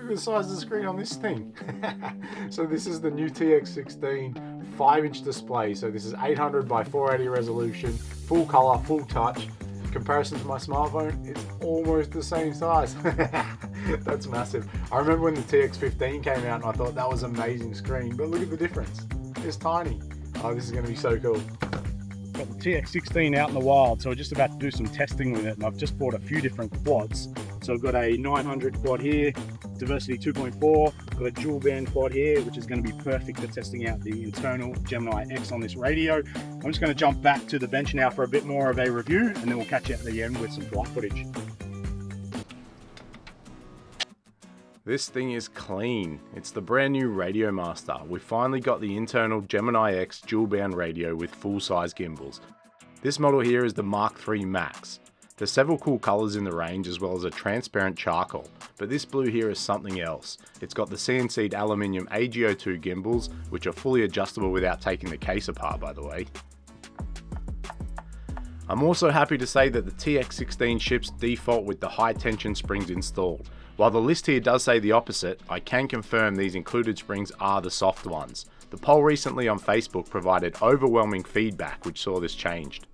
Look at the size of the screen on this thing. So this is the new TX16 5-inch display. So this is 800 by 480 resolution, full color, full touch. In comparison to my smartphone, it's almost the same size. That's massive. I remember when the TX15 came out and I thought that was an amazing screen, but look at the difference. It's tiny. Oh, this is going to be so cool. Got the TX16 out in the wild, so we're just about to do some testing with it, and I've just bought a few different quads. So I've got a 900 quad here, Diversity 2.4, got a dual band quad here, which is going to be perfect for testing out the internal Gemini-X on this radio. I'm just going to jump back to the bench now for a bit more of a review, and then we'll catch you at the end with some flight footage. This thing is clean. It's the brand new RadioMaster. We finally got the internal Gemini-X dual band radio with full-size gimbals. This model here is the Mark III MAX. There's several cool colours in the range as well as a transparent charcoal, but this blue here is something else. It's got the CNC'd aluminium AG02 gimbals, which are fully adjustable without taking the case apart, by the way. I'm also happy to say that the TX16 ships default with the high tension springs installed. While the list here does say the opposite, I can confirm these included springs are the soft ones. The poll recently on Facebook provided overwhelming feedback which saw this changed.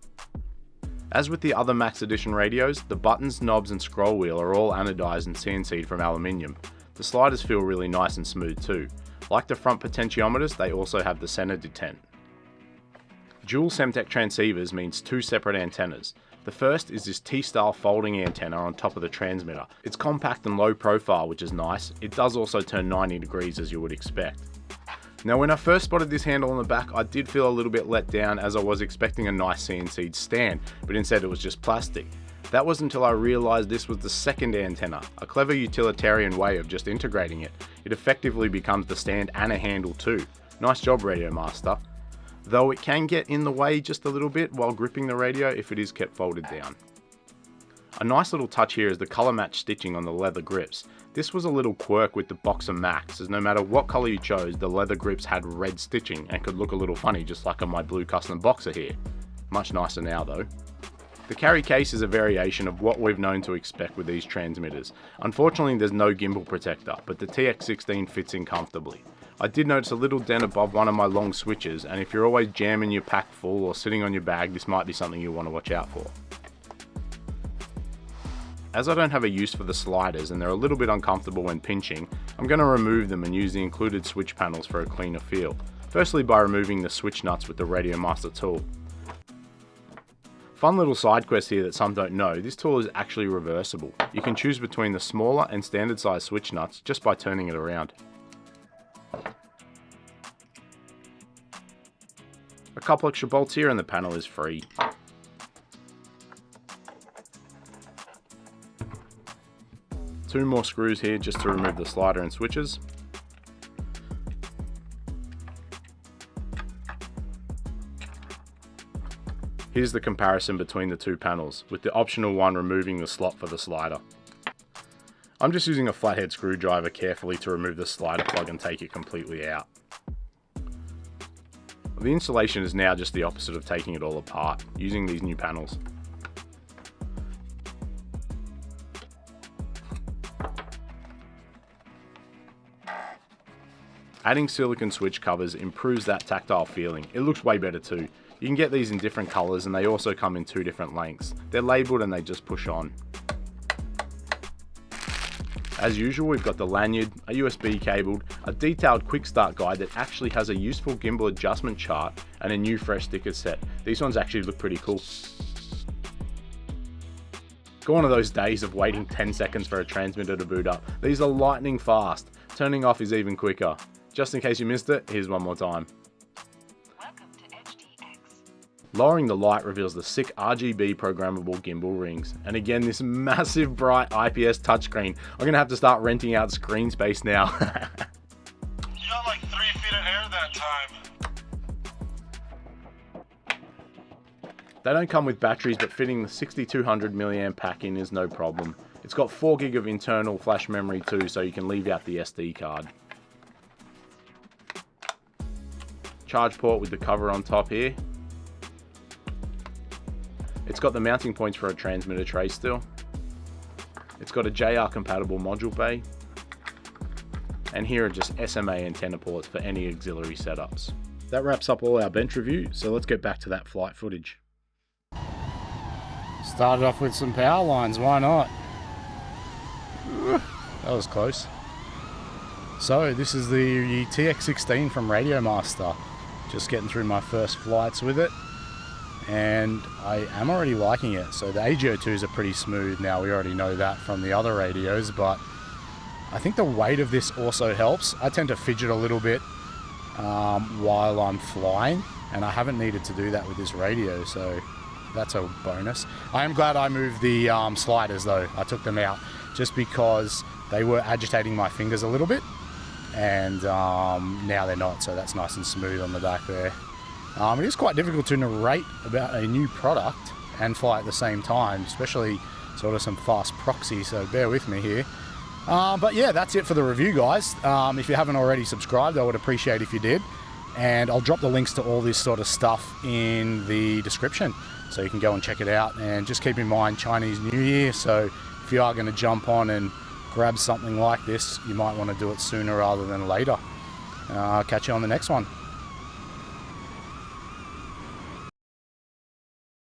As with the other Max Edition radios, the buttons, knobs and scroll wheel are all anodized and CNC'd from aluminium. The sliders feel really nice and smooth too. Like the front potentiometers, they also have the center detent. Dual Semtech transceivers means two separate antennas. The first is this T-style folding antenna on top of the transmitter. It's compact and low profile, which is nice. It does also turn 90 degrees as you would expect. Now when I first spotted this handle on the back, I did feel a little bit let down as I was expecting a nice CNC'd stand, but instead it was just plastic. That was until I realised this was the second antenna, a clever utilitarian way of just integrating it. It effectively becomes the stand and a handle too. Nice job, RadioMaster. Though it can get in the way just a little bit while gripping the radio if it is kept folded down. A nice little touch here is the colour match stitching on the leather grips. This was a little quirk with the Boxer Max, as no matter what colour you chose, the leather grips had red stitching and could look a little funny just like on my blue custom Boxer here. Much nicer now though. The carry case is a variation of what we've known to expect with these transmitters. Unfortunately there's no gimbal protector, but the TX16 fits in comfortably. I did notice a little dent above one of my long switches, and if you're always jamming your pack full or sitting on your bag, this might be something you'll want to watch out for. As I don't have a use for the sliders and they're a little bit uncomfortable when pinching, I'm going to remove them and use the included switch panels for a cleaner feel. Firstly by removing the switch nuts with the RadioMaster tool. Fun little side quest here that some don't know, this tool is actually reversible. You can choose between the smaller and standard size switch nuts just by turning it around. A couple extra bolts here and the panel is free. Two more screws here just to remove the slider and switches. Here's the comparison between the two panels, with the optional one removing the slot for the slider. I'm just using a flathead screwdriver carefully to remove the slider plug and take it completely out. The installation is now just the opposite of taking it all apart, using these new panels. Adding silicone switch covers improves that tactile feeling. It looks way better too. You can get these in different colours and they also come in two different lengths. They're labelled and they just push on. As usual, we've got the lanyard, a USB cabled, a detailed quick start guide that actually has a useful gimbal adjustment chart, and a new fresh sticker set. These ones actually look pretty cool. Gone are those days of waiting 10 seconds for a transmitter to boot up. These are lightning fast. Turning off is even quicker. Just in case you missed it, here's one more time. Lowering the light reveals the sick RGB programmable gimbal rings. And again, this massive bright IPS touchscreen. I'm going to have to start renting out screen space now. You got like 3 feet of air that time. They don't come with batteries, but fitting the 6200 mAh pack in is no problem. It's got 4 gig of internal flash memory too, so you can leave out the SD card. Charge port with the cover on top here. It's got the mounting points for a transmitter tray still. It's got a JR compatible module bay. and here are just SMA antenna ports for any auxiliary setups. That wraps up all our bench review, so let's get back to that flight footage. Started off with some power lines, why not? That was close. So this is the TX16 from RadioMaster. Just getting through my first flights with it, and I am already liking it. So the AG02s are pretty smooth now, we already know that from the other radios, but I think the weight of this also helps. I tend to fidget a little bit while I'm flying, and I haven't needed to do that with this radio, so that's a bonus. I am glad I moved the sliders though. I took them out just because they were agitating my fingers a little bit, and now they're not, so that's nice and smooth on the back there. It is quite difficult to narrate about a new product and fly at the same time, especially sort of some fast proxy, so bear with me here. But yeah, that's it for the review, guys. If you haven't already subscribed, I would appreciate if you did. And I'll drop the links to all this sort of stuff in the description, so you can go and check it out. And just keep in mind Chinese New Year, so if you are going to jump on and grab something like this, you might want to do it sooner rather than later. I'll catch you on the next one.